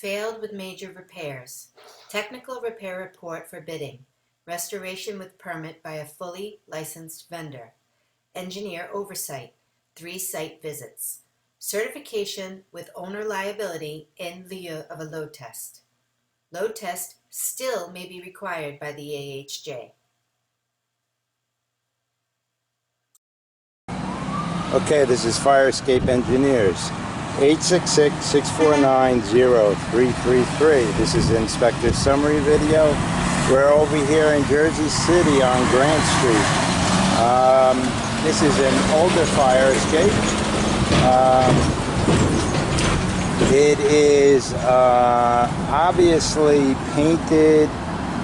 Failed with major repairs. Technical repair report for bidding. Restoration with permit by a fully licensed vendor. Engineer oversight. 3 site visits. Certification with owner liability in lieu of a load test. Load test still may be required by the AHJ. Okay, this is Fire Escape Engineers. 866-649-0333. This is the inspector summary video. We're over here in Jersey City on Grant Street. This is an older fire escape. It is obviously painted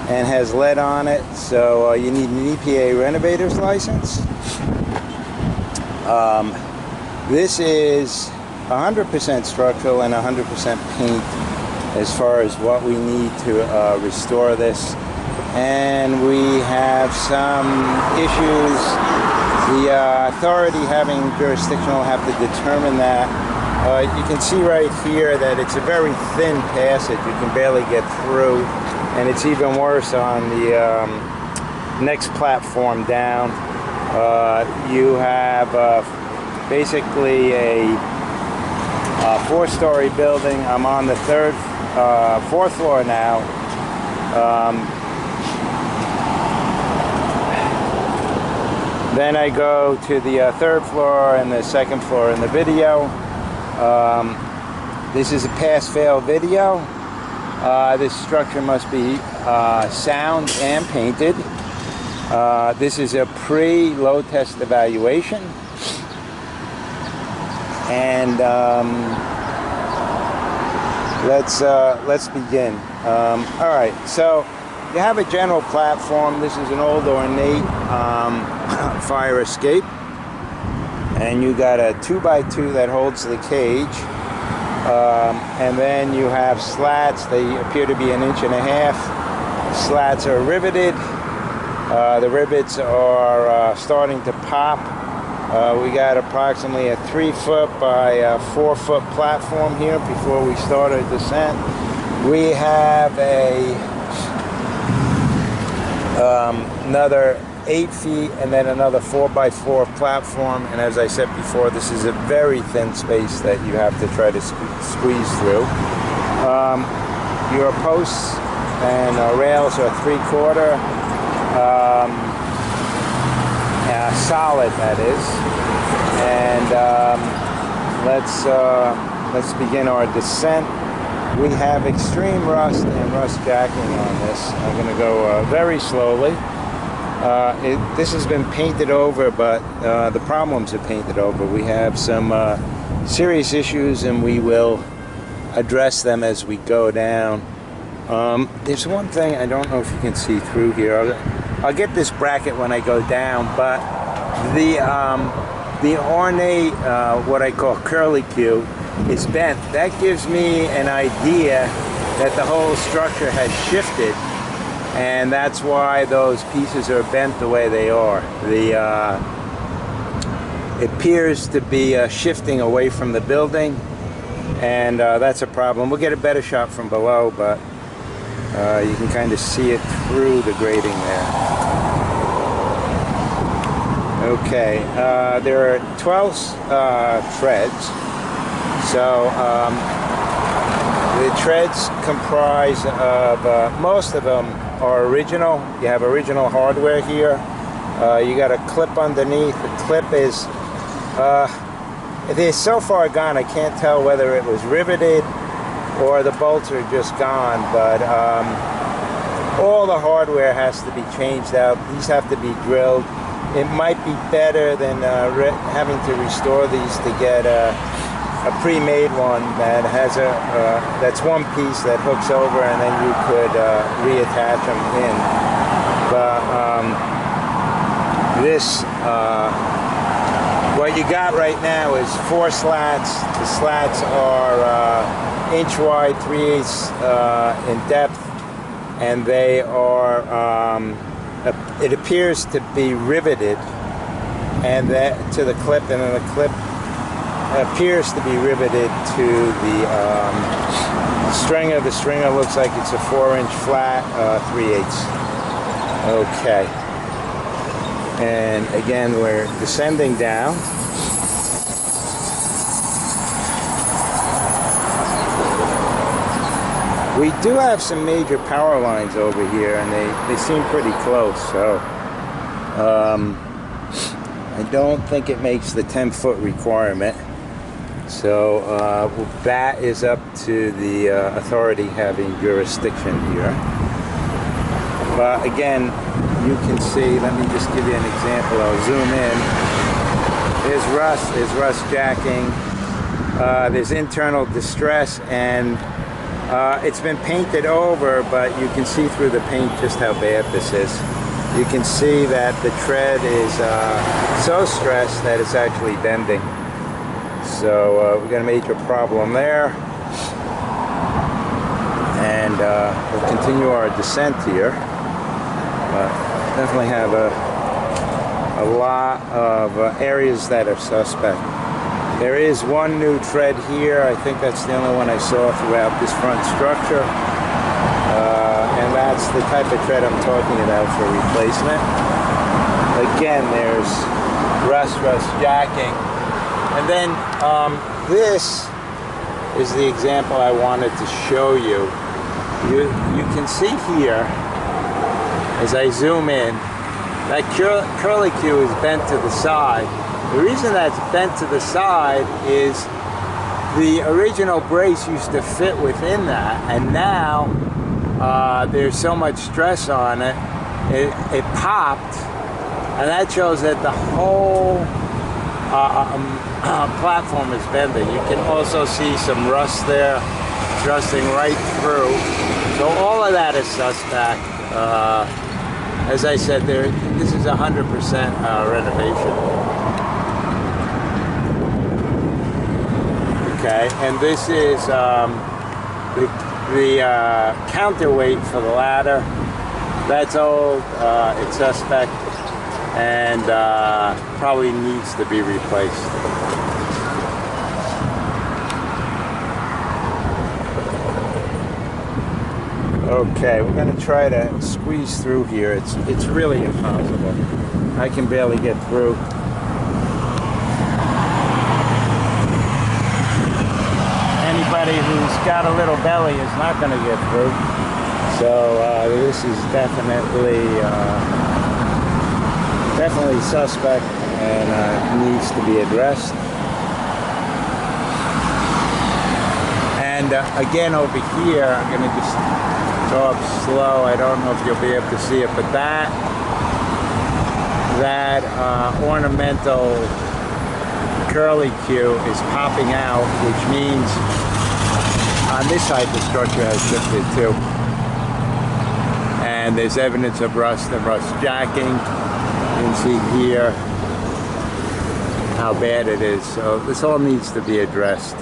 and has lead on it, so you need an EPA renovator's license. This is 100% structural and 100% paint as far as what we need to restore this. And we have some issues. The authority having jurisdiction will have to determine that. You can see right here that it's a very thin passage. You can barely get through. And it's even worse on the next platform down. You have basically a 4-story building. I'm on the 4th floor now. Then I go to the 3rd floor and the 2nd floor in the video. This is a pass-fail video. This structure must be sound and painted. This is a pre-load test evaluation. And let's begin. All right, so you have a general platform. This is an old ornate fire escape, and you got a 2x2 that holds the cage, and then you have slats. They appear to be 1.5 inches. Slats are riveted. The rivets are starting to pop. We got approximately a 3-foot by 4-foot platform here before we start our descent. We have another 8 feet and then another 4x4 platform. And as I said before, this is a very thin space that you have to try to squeeze through. Your posts and rails are 3/4. Solid, that is. And let's begin our descent. We have extreme rust and rust jacking on this. I'm going to go very slowly. This has been painted over, but the problems are painted over. We have some serious issues, and we will address them as we go down. There's one thing I don't know if you can see through here. I'll get this bracket when I go down, but the ornate, what I call curlicue, is bent. That gives me an idea that the whole structure has shifted, and that's why those pieces are bent the way they are. It appears to be shifting away from the building, and that's a problem. We'll get a better shot from below, but you can kind of see it through the grating there. Okay, there are 12 treads. So the treads comprise of, most of them are original. You have original hardware here. You got a clip underneath. The clip is, it is so far gone I can't tell whether it was riveted or the bolts are just gone, but all the hardware has to be changed out. These have to be drilled. It might be better than having to restore these to get a pre-made one that has that's one piece that hooks over, and then you could reattach them in. But what you got right now is 4 slats. The slats are inch wide, 3/8 in depth, and they are it appears to be riveted and that to the clip, and then the clip appears to be riveted to the stringer. The stringer looks like it's a 4-inch flat, 3/8. Okay. And again, we're descending down. We do have some major power lines over here, and they seem pretty close, so I don't think it makes the 10-foot requirement. So that is up to the authority having jurisdiction here. But again, you can see, let me just give you an example. I'll zoom in. There's rust jacking, there's internal distress, and it's been painted over, but you can see through the paint just how bad this is. You can see that the tread is so stressed that it's actually bending. So we've got a major problem there. And we'll continue our descent here. Definitely have a lot of areas that are suspect. There is one new tread here. I think that's the only one I saw throughout this front structure. And that's the type of tread I'm talking about for replacement. Again, there's rust jacking. And then this is the example I wanted to show you. You can see here, as I zoom in, that curly Q is bent to the side. The reason that's bent to the side is the original brace used to fit within that, and now there's so much stress on it, it popped, and that shows that the whole platform is bending. You can also see some rust there, it's rusting right through. So all of that is suspect. As I said, this is 100% renovation. Okay, and this is the counterweight for the ladder. That's old, it's suspect, and probably needs to be replaced. Okay, we're going to try to squeeze through here. It's really impossible. I can barely get through. Anybody who's got a little belly is not going to get through. So this is definitely suspect and needs to be addressed. And again, over here, I'm going to just talk slow. I don't know if you'll be able to see it, but that ornamental curly Q is popping out, which means on this side the structure has shifted too. And there's evidence of rust and rust jacking. You can see here how bad it is. So this all needs to be addressed.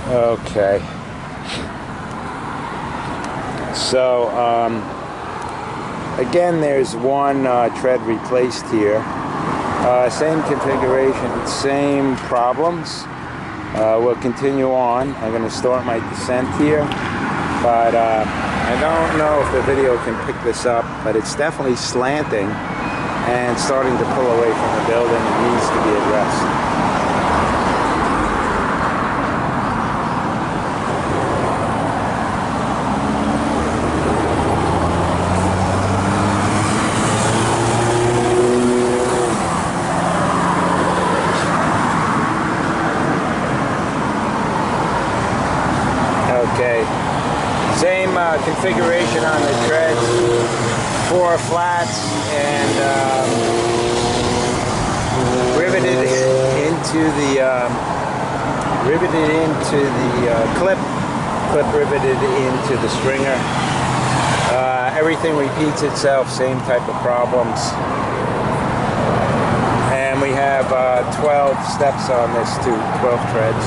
Okay. So again, there's one tread replaced here. Same configuration, same problems. We'll continue on. I'm going to start my descent here, but I don't know if the video can pick this up, but it's definitely slanting and starting to pull away from the building and needs to be addressed. Okay, same configuration on the treads, 4 flats, and riveted into the clip riveted into the stringer. Everything repeats itself, same type of problems. And we have 12 steps on this too, 12 treads.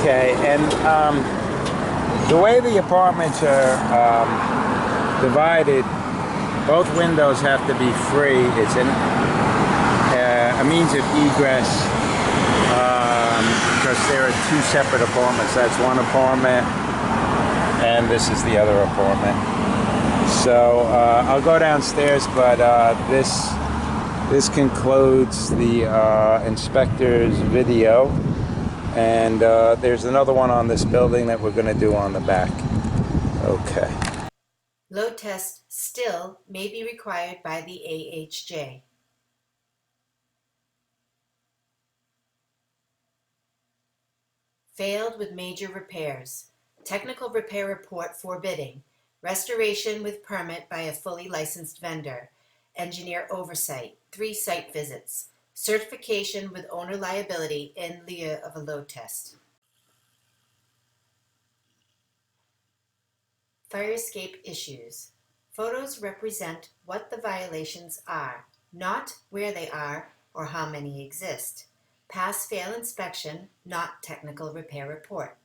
Okay, And the way the apartments are divided, both windows have to be free. It's a means of egress because there are two separate apartments. That's one apartment, and this is the other apartment. So I'll go downstairs, but this concludes the inspector's video, and there's another one on this building that we're going to do on the back. Okay. Load test still may be required by the AHJ. Failed with major repairs. Technical repair report for bidding. Restoration with permit by a fully licensed vendor. Engineer oversight. 3 site visits. Certification with owner liability in lieu of a load test. Fire escape issues. Photos represent what the violations are, not where they are or how many exist. Pass-fail inspection, not technical repair report.